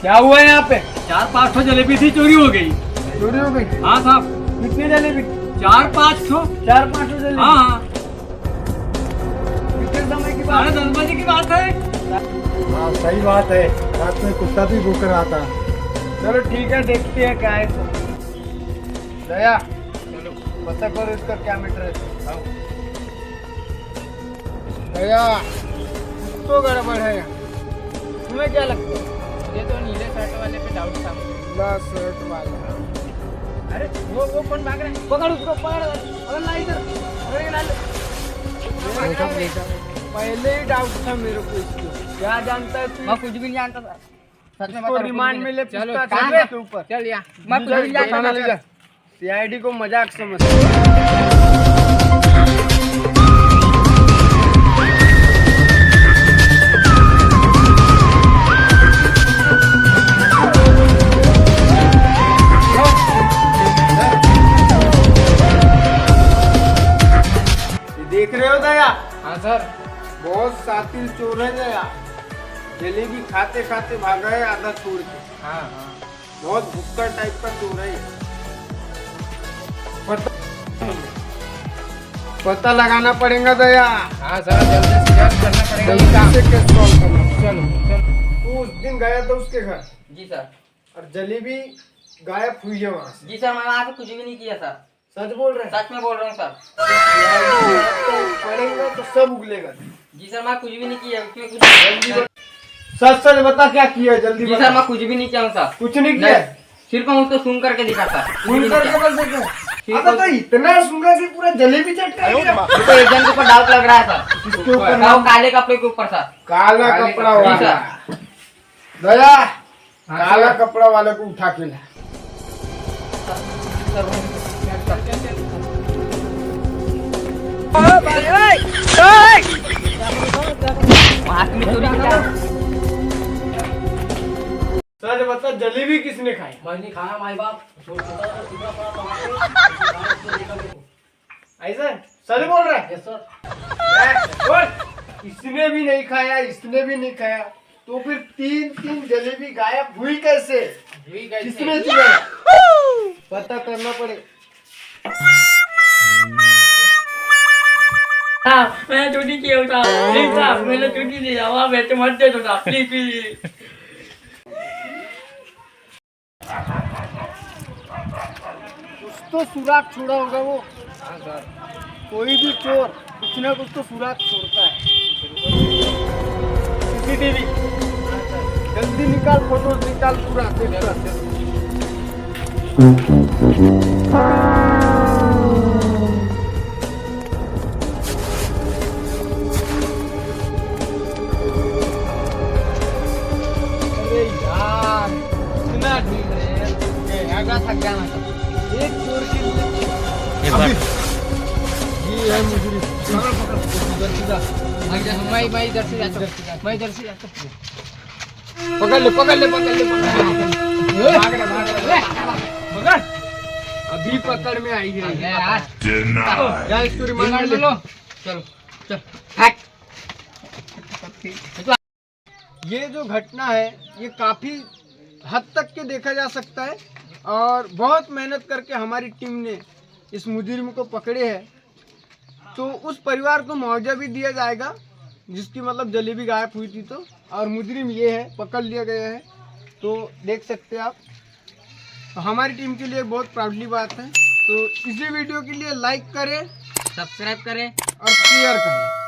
क्या हुआ है यहाँ पे? 4-5 जलेबी थी, चोरी हो गई। चोरी हो गई? हाँ साहब। कितनी जलेबी? 4-5 जलेबी? हाँ। कितने समय की बात? 10:30 बजे की बात है। हाँ सही बात है, रात में कुत्ता भी भूख रहा था। चलो ठीक है, देखते हैं क्या है। दया चलो पता करो इसका क्या मैटर है। दया तो गड़बड़ है, तुम्हें क्या लगता है? ये तो नीले शर्ट वाले पे डाउट था मुझे। नीला शर्ट वाला? अरे वो कौन भाग रहा है? पकड़ उसको, पकड़ ला इधर, पकड़ के ला ले। पहले ही डाउट था मेरे को इसको। क्या जानता है तू? मैं कुछ भी नहीं जानता था। सच में इसको रिमांड में ले, चलो पूछताछ कहाँ कर है? इसके ऊपर। चल यहाँ मैं कुछ भी नहीं जानता थाना ले था। जा। सीआईडी को मजाक समझ। देख रहे हो दया? हाँ सर। बहुत शातिर चोर है दया। जलेबी खाते खाते भागा है आधा छोड़ के। हाँ हाँ। बहुत भुक्कड़ टाइप का चोर है ये। पता लगाना पड़ेगा दया। हाँ सर, जल्दी से जल्द करना पड़ेगा ये काम। जल्दी से केस सॉल्व करना। चलो चलो। तू उस दिन गया था उसके घर जी सर। और जलेबी गायब हुई है वहाँ से। जी सर, मैं वहाँ से कुछ भी नहीं किया सर। सच बोल रहे हैं? सच में बोल रहा हूँ सर। पड़ेगा तो सब उगलेगा। जी सर, मैं कुछ भी नहीं किया उसमें कुछ। जल्दी बता। सच सच बता क्या किया है, जल्दी जी बता। सर, मैं कुछ भी नहीं किया हूँ सर। कुछ नहीं किया? सिर्फ मैं उसको सूंघ करके दिखा था। सुन करके बस देखो। अब तो इतना सूंघा कि पूरा जलेबी चट गया। मुझको एक जन के ऊपर डाउट लग रहा है सर। किसके ऊपर? वो काले कपड़े के ऊपर सर। काला कपड़ा जी वाला। सर। दया हाँ, काला सर। कपड़ा वाले को उठा के ला। हाथ में चोरी किया। सच बता, जलेबी किसने खाई? मैंने खाया माई बाप। ऐसा सच बोल रहा है? Yes sir. बोल। इसने भी नहीं खाया, इसने भी नहीं खाया, तो फिर तीन जलेबी गायब हुई कैसे? किसने दिया? पता करना पड़ेगा। मैंने चोरी किया था। प्लीज साहब, मैंने चोरी किया। वहाँ बैठे मत दे दो साहब, प्लीज प्लीज। कुछ तो सुराग छोड़ा होगा वो। कोई भी चोर कुछ ना कुछ तो सुराग छोड़ता है। सीसीटीवी जल्दी निकाल, फोटो निकाल पूरा। अरे यार इतना ढील है, थक गया मैं सर। एक चोर के लिए। ये है मुजरिम। मैं इधर से जाता हूँ। मैं इधर से जाता हूँ। पकड़ ले, पकड़ ले, पकड़ ले, पकड़ ले। भाग रहा, पकड़। अभी पकड़ में आई है यार। या इसको रिमांड में ले। चलो चल। ये जो घटना है ये काफी हद तक के देखा जा सकता है और बहुत मेहनत करके हमारी टीम ने इस मुजरिम को पकड़े है। तो उस परिवार को मुआवजा भी दिया जाएगा जिसकी मतलब जलेबी गायब हुई थी। तो और मुजरिम ये है, पकड़ लिया गया है। तो देख सकते हैं आप, तो हमारी टीम के लिए बहुत प्राउडली बात है। तो इसी वीडियो के लिए लाइक करें, सब्सक्राइब करें और शेयर करें।